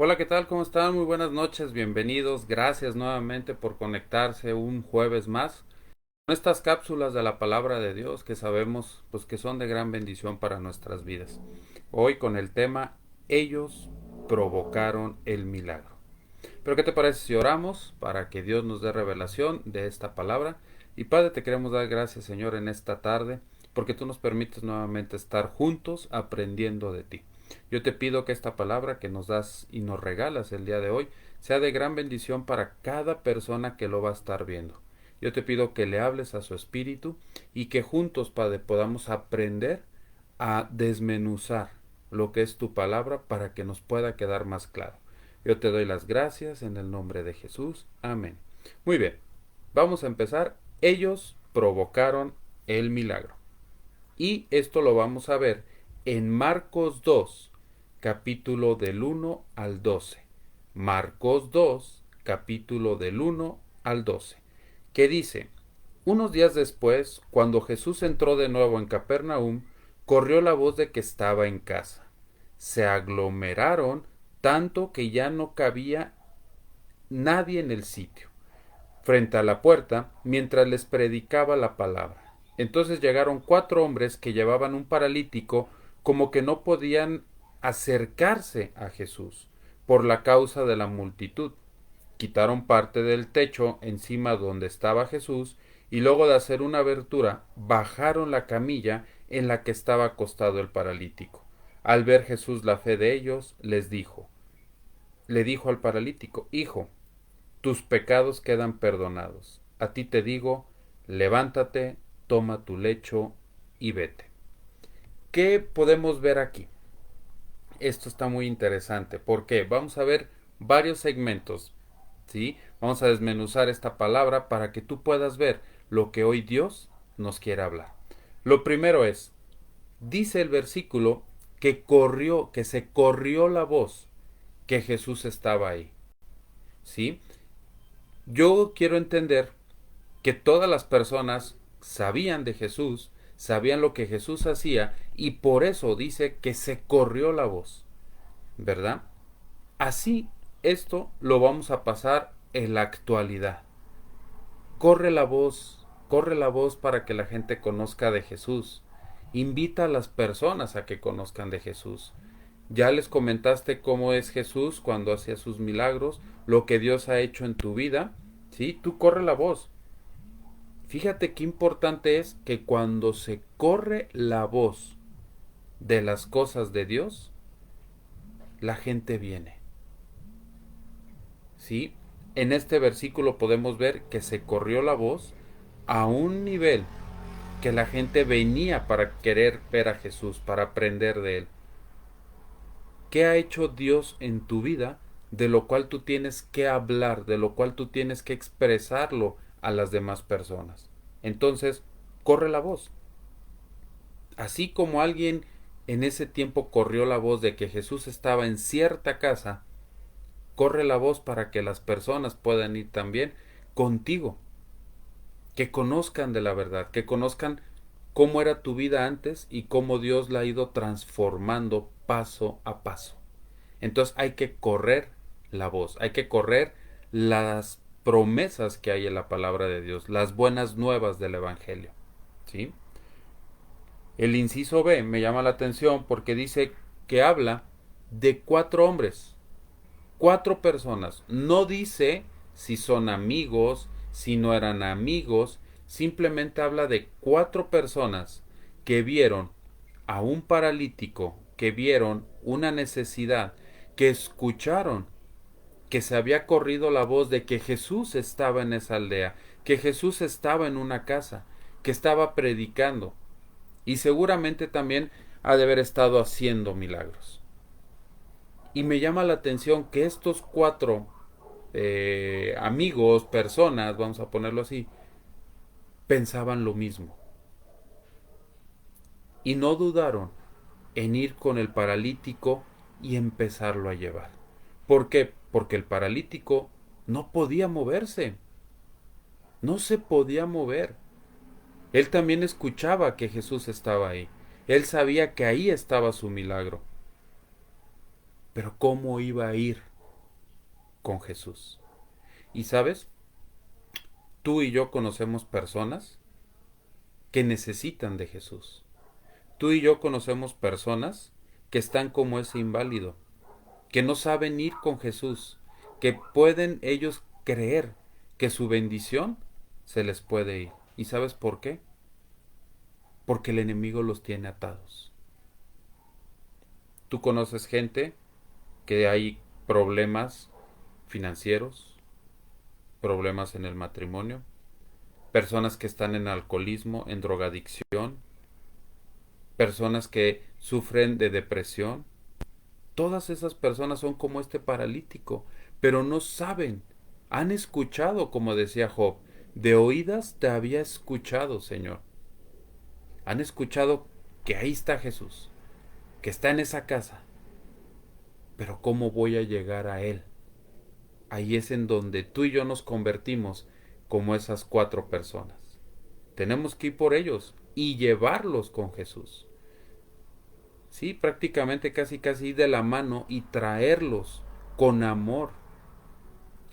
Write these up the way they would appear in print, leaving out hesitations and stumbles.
Hola, ¿qué tal? ¿Cómo están? Muy buenas noches, bienvenidos. Gracias nuevamente por conectarse un jueves más con estas cápsulas de la palabra de Dios que sabemos pues que son de gran bendición para nuestras vidas. Hoy con el tema ellos provocaron el milagro. Pero ¿qué te parece si oramos para que Dios nos dé revelación de esta palabra? Y Padre, te queremos dar gracias, Señor, en esta tarde, porque tú nos permites nuevamente estar juntos aprendiendo de ti. Yo te pido que esta palabra que nos das y nos regalas el día de hoy sea de gran bendición para cada persona que lo va a estar viendo. Yo te pido que le hables a su espíritu y que juntos, Padre, podamos aprender a desmenuzar lo que es tu palabra para que nos pueda quedar más claro. Yo te doy las gracias en el nombre de Jesús. Amén. Muy bien, vamos a empezar. Ellos provocaron el milagro. Y esto lo vamos a ver en Marcos 2, capítulo del 1 al 12. Marcos 2, capítulo del 1 al 12, que dice: Unos días después, cuando Jesús entró de nuevo en Capernaum, corrió la voz de que estaba en casa. Se aglomeraron tanto que ya no cabía nadie en el sitio, frente a la puerta, mientras les predicaba la palabra. Entonces llegaron 4 hombres que llevaban un paralítico, como que no podían acercarse a Jesús por la causa de la multitud. Quitaron parte del techo encima donde estaba Jesús y luego de hacer una abertura bajaron la camilla en la que estaba acostado el paralítico. Al ver Jesús la fe de ellos, le dijo al paralítico: Hijo, tus pecados quedan perdonados. A ti te digo, levántate, toma tu lecho y vete. ¿Qué podemos ver aquí? Esto está muy interesante porque vamos a ver varios segmentos, ¿sí? Vamos a desmenuzar esta palabra para que tú puedas ver lo que hoy Dios nos quiere hablar. Lo primero es, dice el versículo que se corrió la voz que Jesús estaba ahí, ¿sí? Yo quiero entender que todas las personas sabían de Jesús, sabían lo que Jesús hacía y por eso dice que se corrió la voz, ¿verdad? Así esto lo vamos a pasar en la actualidad. Corre la voz para que la gente conozca de Jesús. Invita a las personas a que conozcan de Jesús. Ya les comentaste cómo es Jesús cuando hacía sus milagros, lo que Dios ha hecho en tu vida, ¿sí? Tú corre la voz. Fíjate qué importante es que cuando se corre la voz de las cosas de Dios, la gente viene. ¿Sí? En este versículo podemos ver que se corrió la voz a un nivel que la gente venía para querer ver a Jesús, para aprender de él. ¿Qué ha hecho Dios en tu vida de lo cual tú tienes que hablar, de lo cual tú tienes que expresarlo a las demás personas? Entonces, corre la voz. Así como alguien en ese tiempo corrió la voz de que Jesús estaba en cierta casa, corre la voz para que las personas puedan ir también contigo, que conozcan de la verdad, que conozcan cómo era tu vida antes y cómo Dios la ha ido transformando paso a paso. Entonces hay que correr la voz, hay que correr las promesas que hay en la palabra de Dios, las buenas nuevas del Evangelio. ¿Sí? El inciso B me llama la atención porque dice que habla de 4 hombres, 4 personas. No dice si son amigos, si no eran amigos, simplemente habla de 4 personas que vieron a un paralítico, que vieron una necesidad, que escucharon que se había corrido la voz de que Jesús estaba en esa aldea, que Jesús estaba en una casa, que estaba predicando y seguramente también ha de haber estado haciendo milagros. Y me llama la atención que estos 4 amigos, personas, vamos a ponerlo así, pensaban lo mismo. Y no dudaron en ir con el paralítico y empezarlo a llevar. ¿Por qué? Porque el paralítico no podía moverse, no se podía mover. Él también escuchaba que Jesús estaba ahí. Él sabía que ahí estaba su milagro. Pero ¿cómo iba a ir? con Jesús. Y sabes, tú y yo conocemos personas que necesitan de Jesús. Tú y yo conocemos personas que están como ese inválido, que no saben ir con Jesús, que pueden ellos creer que su bendición se les puede ir. ¿Y sabes por qué? Porque el enemigo los tiene atados. Tú conoces gente que hay problemas financieros, problemas en el matrimonio, personas que están en alcoholismo, en drogadicción, personas que sufren de depresión. Todas esas personas son como este paralítico, pero no saben. Han escuchado, como decía Job, de oídas te había escuchado, Señor. Han escuchado que ahí está Jesús, que está en esa casa. Pero ¿cómo voy a llegar a Él? Ahí es en donde tú y yo nos convertimos como esas 4 personas. Tenemos que ir por ellos y llevarlos con Jesús. Sí, prácticamente casi ir de la mano y traerlos con amor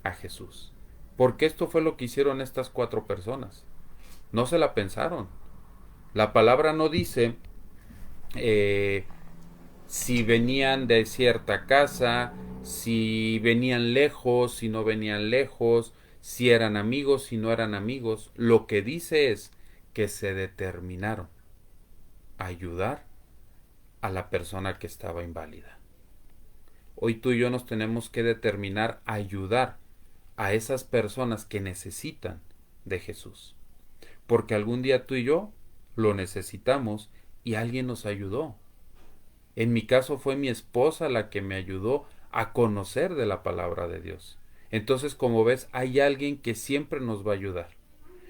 a Jesús. Porque esto fue lo que hicieron estas 4 personas. No se la pensaron. La palabra no dice eh, si venían de cierta casa, si venían lejos, si no venían lejos, si eran amigos, si no eran amigos. Lo que dice es que se determinaron a ayudar a la persona que estaba inválida. Hoy tú y yo nos tenemos que determinar a ayudar a esas personas que necesitan de Jesús. Porque algún día tú y yo lo necesitamos y alguien nos ayudó. En mi caso fue mi esposa la que me ayudó a conocer de la palabra de Dios. Entonces, como ves, hay alguien que siempre nos va a ayudar.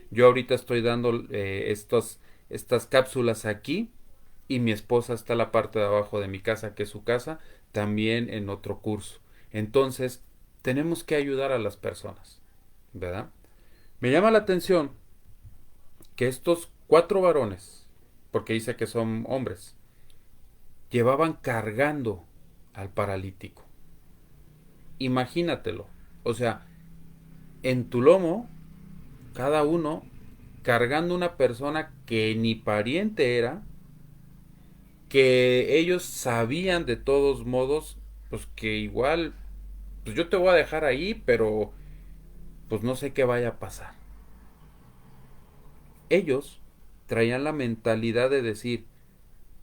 Yo ahorita estoy dando estas cápsulas aquí y mi esposa está en la parte de abajo de mi casa, que es su casa, también en otro curso. Entonces, tenemos que ayudar a las personas, ¿verdad? Me llama la atención que estos 4 varones, porque dice que son hombres, llevaban cargando al paralítico. Imagínatelo. O sea, en tu lomo, cada uno cargando una persona que ni pariente era, que ellos sabían de todos modos, pues que igual, pues yo te voy a dejar ahí, pero pues no sé qué vaya a pasar. Ellos traían la mentalidad de decir,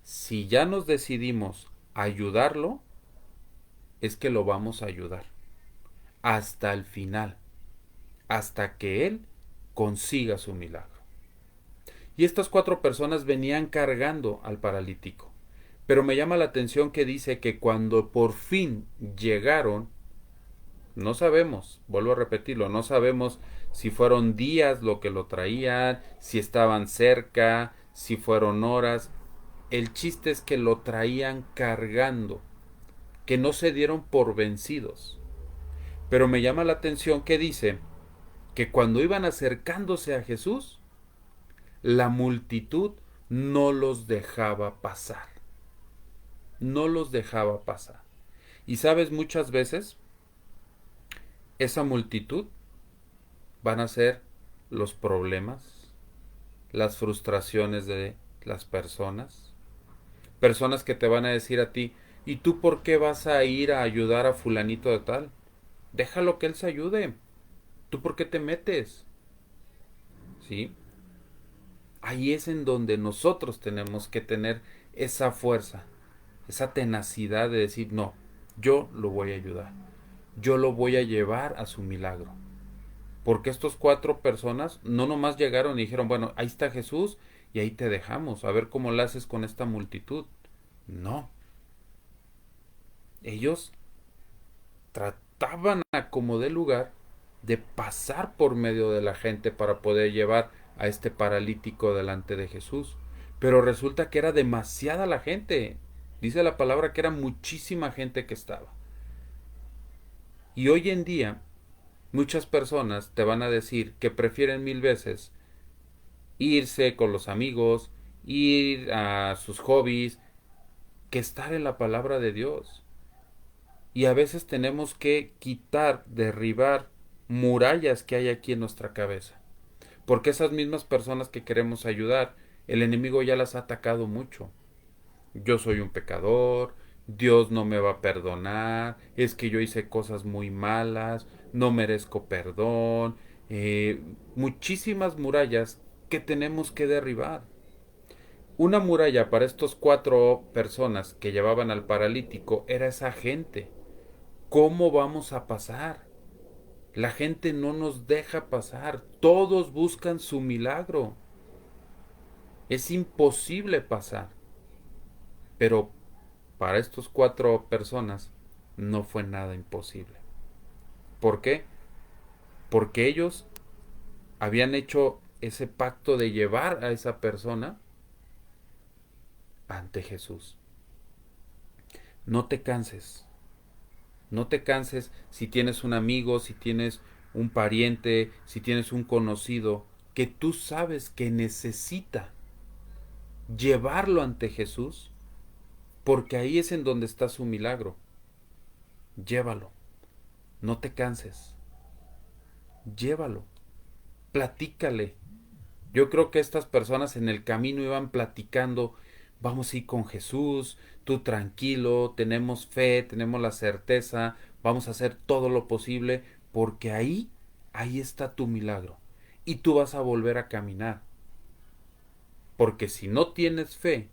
si ya nos decidimos a ayudarlo, es que lo vamos a ayudar hasta el final, hasta que él consiga su milagro. Y estas 4 personas venían cargando al paralítico. Pero me llama la atención que dice que cuando por fin llegaron, no sabemos, vuelvo a repetirlo, no sabemos si fueron días lo que lo traían, si estaban cerca, si fueron horas. El chiste es que lo traían cargando, que no se dieron por vencidos. Pero me llama la atención que dice que cuando iban acercándose a Jesús, la multitud no los dejaba pasar. No los dejaba pasar. Y sabes, muchas veces esa multitud van a ser los problemas, las frustraciones de las personas. Personas que te van a decir a ti, ¿y tú por qué vas a ir a ayudar a fulanito de tal? Déjalo que él se ayude. ¿Tú por qué te metes? ¿Sí? Ahí es en donde nosotros tenemos que tener esa fuerza, esa tenacidad de decir, no, yo lo voy a ayudar. Yo lo voy a llevar a su milagro. Porque estos 4 personas no nomás llegaron y dijeron, bueno, ahí está Jesús y ahí te dejamos, a ver cómo lo haces con esta multitud. No. Ellos trataban a como de lugar de pasar por medio de la gente para poder llevar a este paralítico delante de Jesús. Pero resulta que era demasiada la gente. Dice la palabra que era muchísima gente que estaba. Y hoy en día muchas personas te van a decir que prefieren 1000 veces irse con los amigos, ir a sus hobbies, que estar en la palabra de Dios. Y a veces tenemos que quitar, derribar murallas que hay aquí en nuestra cabeza. Porque esas mismas personas que queremos ayudar, el enemigo ya las ha atacado mucho. Yo soy un pecador, Dios no me va a perdonar, es que yo hice cosas muy malas, no merezco perdón, muchísimas murallas que tenemos que derribar. Una muralla para estos 4 personas que llevaban al paralítico era esa gente. ¿Cómo vamos a pasar? La gente no nos deja pasar, todos buscan su milagro. Es imposible pasar. Pero para estos 4 personas no fue nada imposible. ¿Por qué? Porque ellos habían hecho ese pacto de llevar a esa persona ante Jesús. No te canses. No te canses si tienes un amigo, si tienes un pariente, si tienes un conocido que tú sabes que necesita llevarlo ante Jesús, porque ahí es en donde está su milagro. Llévalo. No te canses. Llévalo. Platícale. Yo creo que estas personas en el camino iban platicando, vamos a ir con Jesús, tú tranquilo, tenemos fe, tenemos la certeza, vamos a hacer todo lo posible, porque ahí está tu milagro. Y tú vas a volver a caminar. Porque si no tienes fe,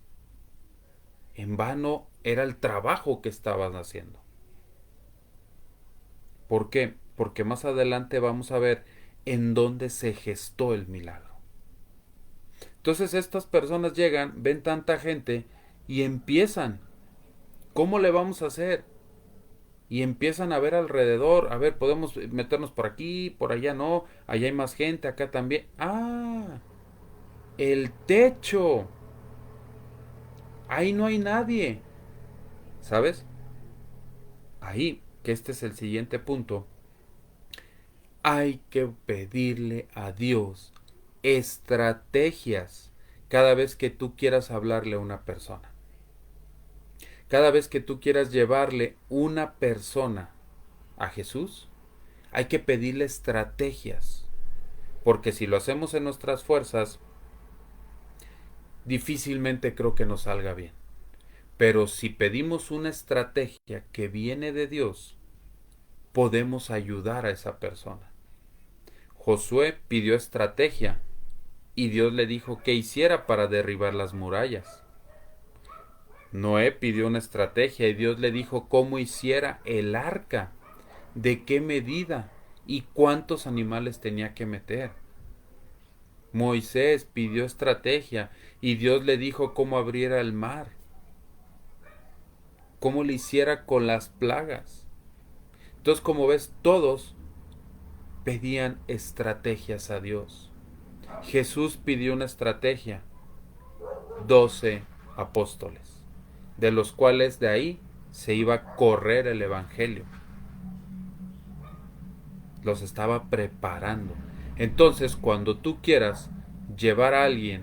en vano era el trabajo que estabas haciendo. ¿Por qué? Porque más adelante vamos a ver en dónde se gestó el milagro. Entonces estas personas llegan, ven tanta gente y empiezan. ¿Cómo le vamos a hacer? Y empiezan a ver alrededor, a ver, podemos meternos por aquí, por allá no, allá hay más gente, acá también. Ah, el techo. Ahí no hay nadie. ¿Sabes? Ahí, que este es el siguiente punto. Hay que pedirle a Dios estrategias cada vez que tú quieras hablarle a una persona. Cada vez que tú quieras llevarle una persona a Jesús, hay que pedirle estrategias. Porque si lo hacemos en nuestras fuerzas, difícilmente creo que nos salga bien. Pero si pedimos una estrategia que viene de Dios, podemos ayudar a esa persona. Josué pidió estrategia y Dios le dijo qué hiciera para derribar las murallas. Noé pidió una estrategia y Dios le dijo cómo hiciera el arca, de qué medida y cuántos animales tenía que meter. Moisés pidió estrategia y Dios le dijo cómo abriera el mar, cómo le hiciera con las plagas. Entonces, como ves, todos pedían estrategias a Dios. Jesús pidió una estrategia, 12 apóstoles, de los cuales de ahí se iba a correr el evangelio. Los estaba preparando. Entonces, cuando tú quieras llevar a alguien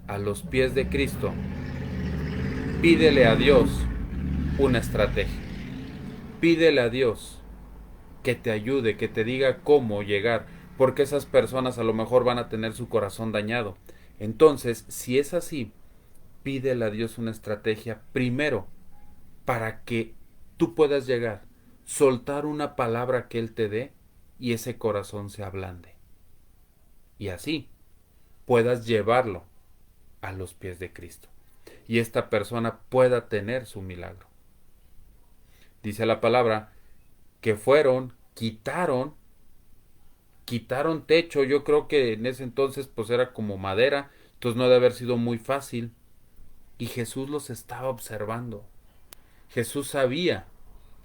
a los pies de Cristo, pídele a Dios una estrategia. Pídele a Dios que te ayude, que te diga cómo llegar, porque esas personas a lo mejor van a tener su corazón dañado. Entonces, si es así, pídele a Dios una estrategia primero para que tú puedas llegar, soltar una palabra que Él te dé y ese corazón se ablande. Y así puedas llevarlo a los pies de Cristo. Y esta persona pueda tener su milagro. Dice la palabra que fueron, quitaron techo. Yo creo que en ese entonces pues era como madera, entonces no debe haber sido muy fácil. Y Jesús los estaba observando. Jesús sabía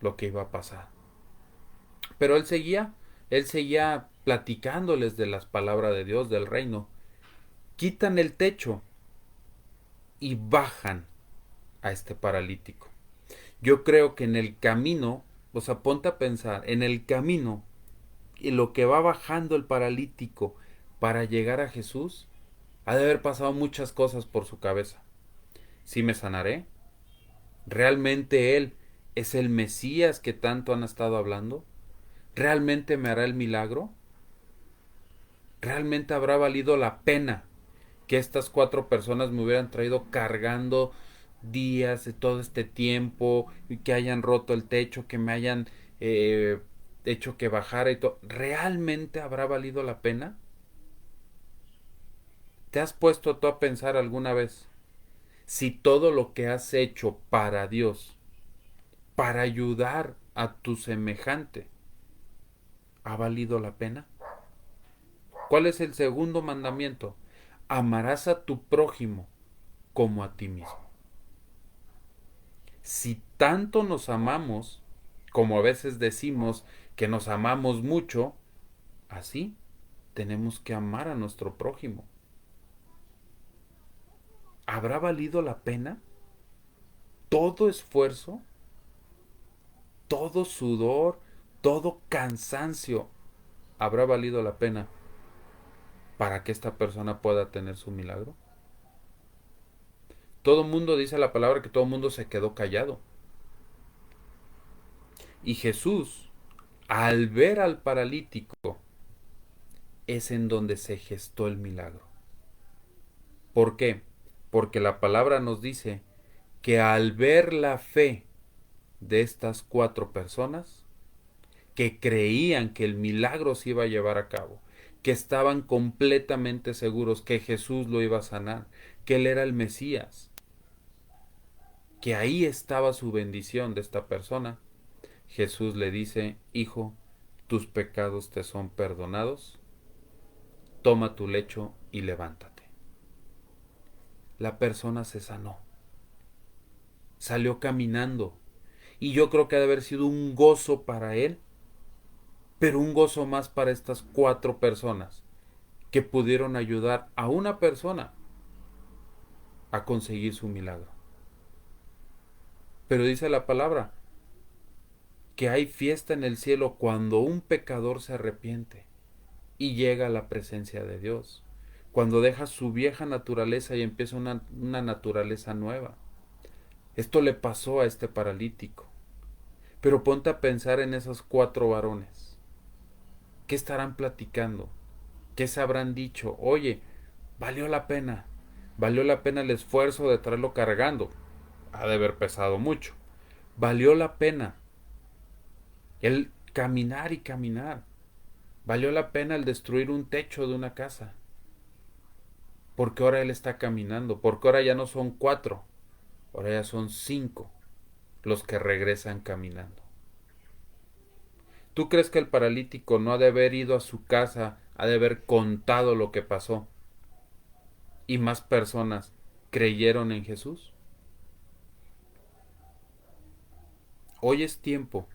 lo que iba a pasar. Pero él seguía platicándoles de las palabras de Dios, del reino. Quitan el techo y bajan a este paralítico. Yo creo que en el camino, o sea, ponte a pensar, en el camino, y lo que va bajando el paralítico para llegar a Jesús, ha de haber pasado muchas cosas por su cabeza. ¿Sí me sanaré? ¿Realmente él ¿Es el Mesías que tanto han estado hablando? ¿Realmente me hará el milagro? ¿Realmente habrá valido la pena que estas 4 personas me hubieran traído cargando días de todo este tiempo, y que hayan roto el techo, que me hayan eh, hecho que bajara y todo? ¿Realmente habrá valido la pena? ¿Te has puesto tú a pensar alguna vez si todo lo que has hecho para Dios, para ayudar a tu semejante, ha valido la pena? ¿Cuál es el segundo mandamiento? Amarás a tu prójimo como a ti mismo. Si tanto nos amamos, como a veces decimos que nos amamos mucho, así tenemos que amar a nuestro prójimo. ¿Habrá valido la pena todo esfuerzo, todo sudor, todo cansancio? ¿Habrá valido la pena para que esta persona pueda tener su milagro? Todo el mundo dice la palabra que todo el mundo se quedó callado. Y Jesús, al ver al paralítico, es en donde se gestó el milagro. ¿Por qué? Porque la palabra nos dice que al ver la fe de estas 4 personas, que creían que el milagro se iba a llevar a cabo, que estaban completamente seguros que Jesús lo iba a sanar, que Él era el Mesías, que ahí estaba su bendición de esta persona, Jesús le dice: hijo, tus pecados te son perdonados, toma tu lecho y levántate. La persona se sanó, salió caminando, y yo creo que ha de haber sido un gozo para él, pero un gozo más para estas 4 personas que pudieron ayudar a una persona a conseguir su milagro. Pero dice la palabra que hay fiesta en el cielo cuando un pecador se arrepiente y llega a la presencia de Dios, cuando deja su vieja naturaleza y empieza una naturaleza nueva. Esto le pasó a este paralítico. Pero ponte a pensar en esos 4 varones. ¿Qué estarán platicando? ¿Qué se habrán dicho? Oye, valió la pena. Valió la pena el esfuerzo de traerlo cargando. Ha de haber pesado mucho. Valió la pena el caminar y caminar. Valió la pena el destruir un techo de una casa. Porque ahora él está caminando. Porque ahora ya no son 4. Ahora ya son 5 los que regresan caminando. ¿Tú crees que el paralítico no ha de haber ido a su casa, ha de haber contado lo que pasó, y más personas creyeron en Jesús? Hoy es tiempo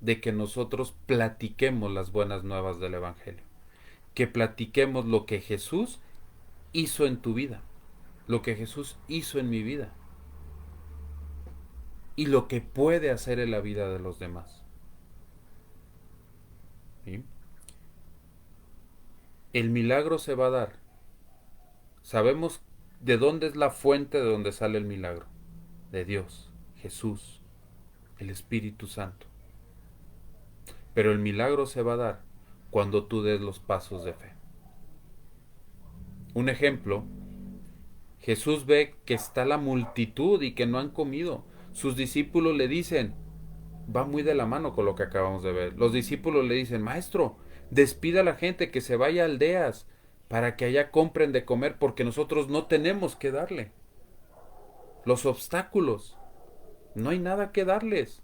de que nosotros platiquemos las buenas nuevas del Evangelio, que platiquemos lo que Jesús hizo en tu vida, lo que Jesús hizo en mi vida, y lo que puede hacer en la vida de los demás. ¿Sí? El milagro se va a dar. Sabemos de dónde es la fuente de donde sale el milagro: de Dios, Jesús, el Espíritu Santo. Pero el milagro se va a dar cuando tú des los pasos de fe. Un ejemplo: Jesús ve que está la multitud y que no han comido. Sus discípulos le dicen, va muy de la mano con lo que acabamos de ver. Los discípulos le dicen: maestro, despida a la gente, que se vaya a aldeas para que allá compren de comer, porque nosotros no tenemos que darle. Los obstáculos, no hay nada que darles.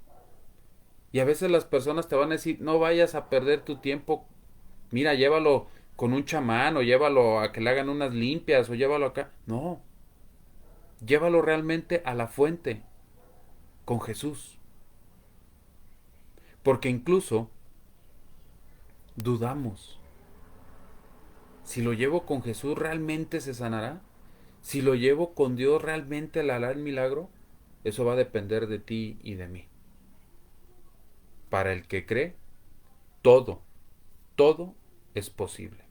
Y a veces las personas te van a decir: no vayas a perder tu tiempo, mira, llévalo con un chamán, o llévalo a que le hagan unas limpias, o llévalo acá. No, llévalo realmente a la fuente, con Jesús. Porque incluso dudamos: si lo llevo con Jesús, ¿realmente se sanará? Si lo llevo con Dios, ¿realmente le hará el milagro? Eso va a depender de ti y de mí. Para el que cree, todo, todo es posible.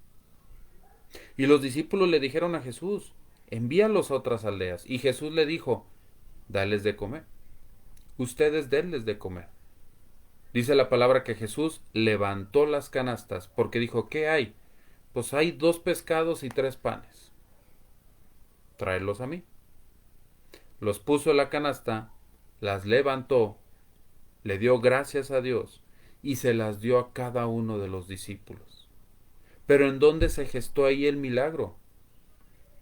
Y los discípulos le dijeron a Jesús: envíalos a otras aldeas. Y Jesús le dijo: dales de comer. ustedes denles de comer. Dice la palabra que Jesús levantó las canastas porque dijo, ¿qué hay? Pues hay 2 pescados y 3 panes. Tráelos a mí. Los puso en la canasta, las levantó, le dio gracias a Dios y se las dio a cada uno de los discípulos. Pero ¿en dónde se gestó ahí el milagro?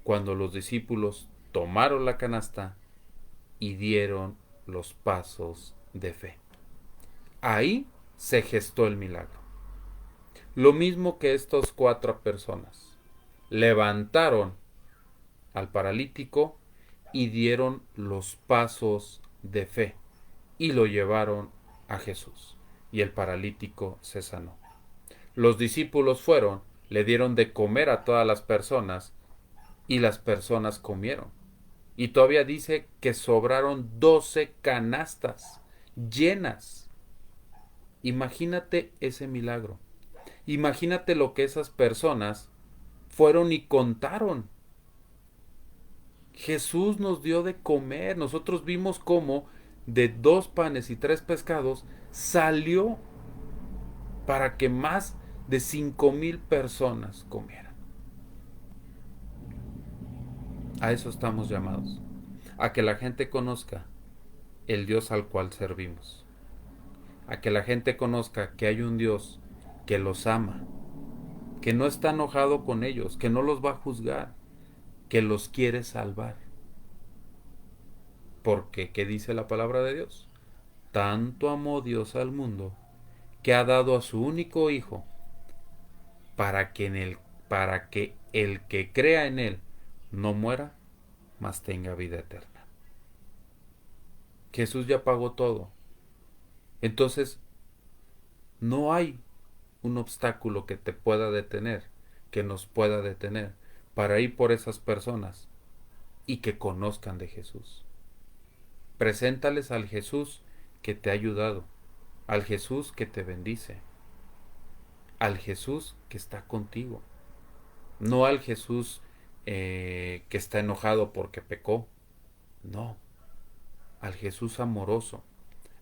Cuando los discípulos tomaron la canasta y dieron los pasos de fe. Ahí se gestó el milagro. Lo mismo que estas 4 personas. Levantaron al paralítico y dieron los pasos de fe y lo llevaron a Jesús. Y el paralítico se sanó. Los discípulos fueron, le dieron de comer a todas las personas y las personas comieron. Y todavía dice que sobraron 12 canastas llenas. Imagínate ese milagro. Imagínate lo que esas personas fueron y contaron. Jesús nos dio de comer. Nosotros vimos cómo de 2 panes y 3 pescados salió para que más de 5,000 personas comieran. A eso estamos llamados. A que la gente conozca el Dios al cual servimos. A que la gente conozca que hay un Dios que los ama, que no está enojado con ellos, que no los va a juzgar, que los quiere salvar. Porque, ¿qué dice la palabra de Dios? Tanto amó Dios al mundo que ha dado a su único Hijo para que el que crea en él no muera, mas tenga vida eterna. Jesús ya pagó todo. Entonces, no hay un obstáculo que te pueda detener, que nos pueda detener, para ir por esas personas y que conozcan de Jesús. Preséntales al Jesús que te ha ayudado, al Jesús que te bendice, al Jesús que está contigo, no al Jesús que está enojado porque pecó, no, al Jesús amoroso,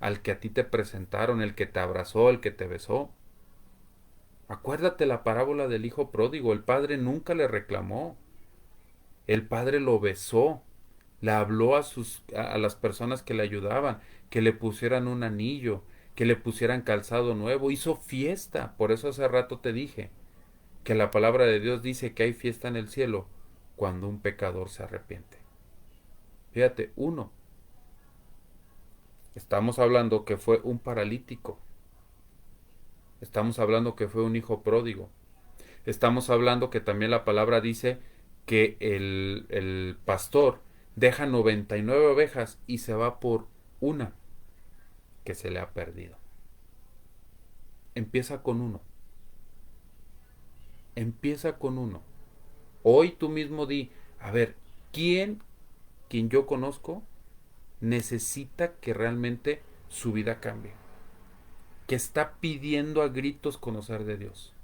al que a ti te presentaron, el que te abrazó, el que te besó. Acuérdate la parábola del hijo pródigo. El padre nunca le reclamó. El padre lo besó. Le habló a las personas que le ayudaban, que le pusieran un anillo, que le pusieran calzado nuevo. Hizo fiesta. Por eso hace rato te dije que la palabra de Dios dice que hay fiesta en el cielo cuando un pecador se arrepiente. Fíjate, uno. Estamos hablando que fue un paralítico. Estamos hablando que fue un hijo pródigo. Estamos hablando que también la palabra dice que el pastor deja 99 ovejas y se va por una que se le ha perdido. Empieza con uno. Empieza con uno. Hoy tú mismo di, a ver, quien yo conozco, necesita que realmente su vida cambie? Que está pidiendo a gritos conocer de Dios.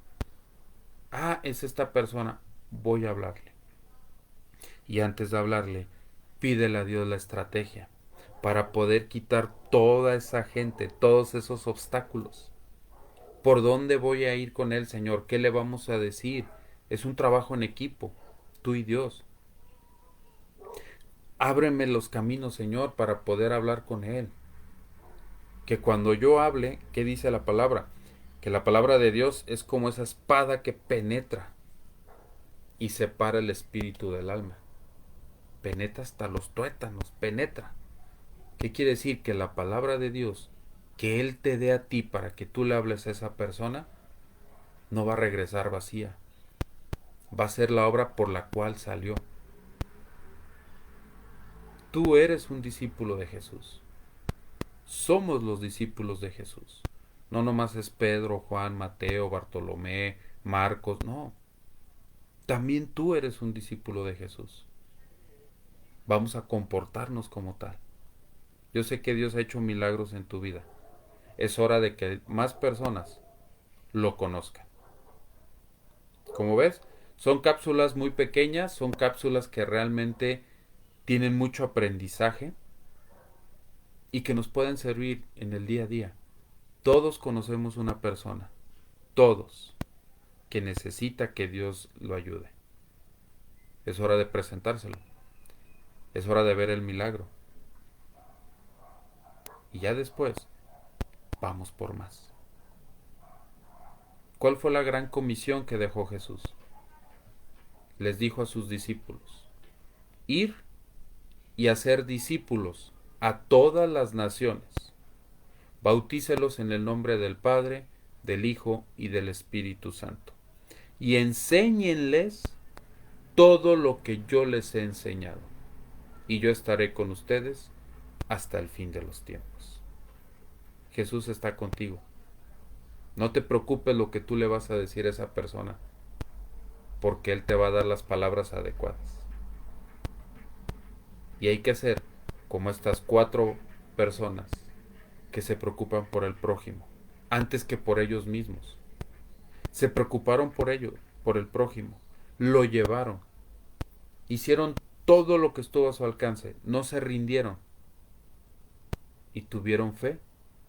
Ah, es esta persona, voy a hablarle. Y antes de hablarle, pídele a Dios la estrategia para poder quitar toda esa gente, todos esos obstáculos. ¿Por dónde voy a ir con él, Señor? ¿Qué le vamos a decir? Es un trabajo en equipo, tú y Dios. Ábreme los caminos, Señor, para poder hablar con él. Que cuando yo hable, ¿qué dice la palabra? Que la palabra de Dios es como esa espada que penetra y separa el espíritu del alma. Penetra hasta los tuétanos, penetra. ¿Qué quiere decir? Que la palabra de Dios que Él te dé a ti para que tú le hables a esa persona, no va a regresar vacía. Va a ser la obra por la cual salió. Tú eres un discípulo de Jesús. Somos los discípulos de Jesús. No nomás es Pedro, Juan, Mateo, Bartolomé, Marcos, no. También tú eres un discípulo de Jesús. Vamos a comportarnos como tal. Yo sé que Dios ha hecho milagros en tu vida. Es hora de que más personas lo conozcan. Como ves, son cápsulas muy pequeñas, son cápsulas que realmente tienen mucho aprendizaje. y que nos pueden servir en el día a día. Todos conocemos una persona, todos, que necesita que Dios lo ayude. Es hora de presentárselo. Es hora de ver el milagro. Y ya después, vamos por más. ¿Cuál fue la gran comisión que dejó Jesús? Les dijo a sus discípulos: ir y hacer discípulos a todas las naciones. Bautícelos en el nombre del Padre, del Hijo y del Espíritu Santo. Y enséñenles todo lo que yo les he enseñado. Y yo estaré con ustedes hasta el fin de los tiempos. Jesús está contigo. No te preocupes lo que tú le vas a decir a esa persona, porque Él te va a dar las palabras adecuadas. Y hay que ser como estas 4 personas que se preocupan por el prójimo, antes que por ellos mismos. Se preocuparon por ello, por el prójimo, lo llevaron, hicieron todo lo que estuvo a su alcance, no se rindieron y tuvieron fe,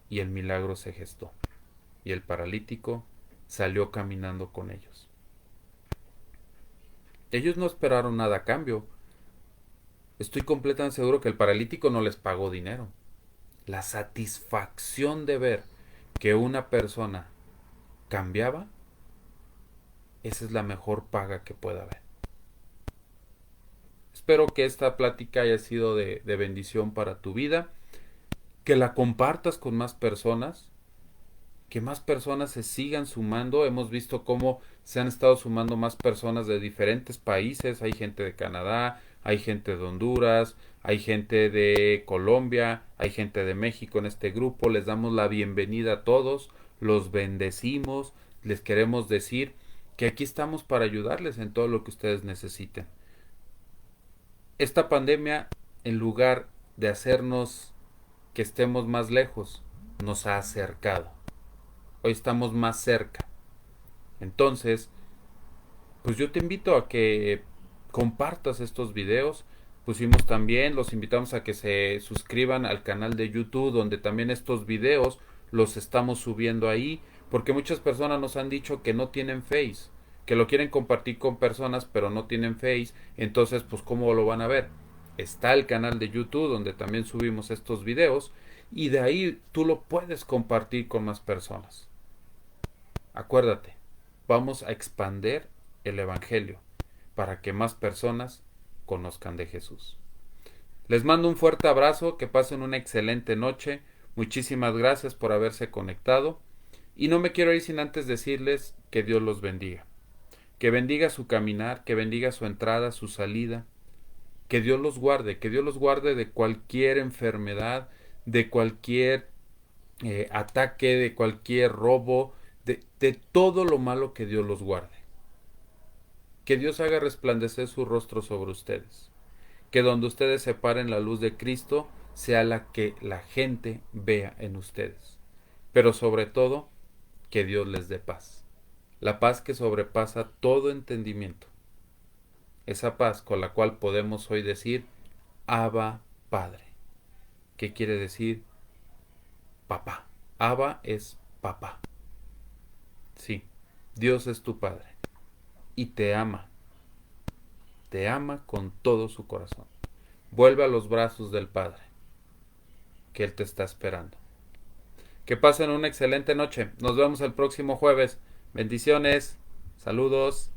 y el milagro se gestó, y el paralítico salió caminando con ellos. Ellos no esperaron nada a cambio. Estoy completamente seguro que el paralítico no les pagó dinero. La satisfacción de ver que una persona cambiaba, esa es la mejor paga que pueda haber. Espero que esta plática haya sido de bendición para tu vida, que la compartas con más personas, que más personas se sigan sumando. Hemos visto cómo se han estado sumando más personas de diferentes países. Hay gente de Canadá, hay gente de Honduras, hay gente de Colombia, hay gente de México en este grupo. Les damos la bienvenida a todos, los bendecimos, les queremos decir que aquí estamos para ayudarles en todo lo que ustedes necesiten. Esta pandemia, en lugar de hacernos que estemos más lejos, nos ha acercado. Hoy estamos más cerca. Entonces, pues yo te invito a que compartas estos videos. Pusimos también, los invitamos a que se suscriban al canal de YouTube, donde también estos videos los estamos subiendo ahí, porque muchas personas nos han dicho que no tienen Face, que lo quieren compartir con personas, pero no tienen Face. Entonces, pues ¿cómo lo van a ver? Está el canal de YouTube, donde también subimos estos videos, y de ahí tú lo puedes compartir con más personas. Acuérdate, vamos a expandir el Evangelio para que más personas conozcan de Jesús. Les mando un fuerte abrazo, que pasen una excelente noche. Muchísimas gracias por haberse conectado. Y no me quiero ir sin antes decirles que Dios los bendiga. Que bendiga su caminar, que bendiga su entrada, su salida. Que Dios los guarde de cualquier enfermedad, de cualquier ataque, de cualquier robo, de todo lo malo. Que Dios los guarde. Que Dios haga resplandecer su rostro sobre ustedes. Que donde ustedes se paren, la luz de Cristo sea la que la gente vea en ustedes. Pero sobre todo, que Dios les dé paz. La paz que sobrepasa todo entendimiento. Esa paz con la cual podemos hoy decir: Abba Padre. ¿Qué quiere decir? Papá. Abba es papá. Sí, Dios es tu Padre. Y te ama con todo su corazón. Vuelve a los brazos del Padre, que Él te está esperando. Que pasen una excelente noche. Nos vemos el próximo jueves. Bendiciones. Saludos.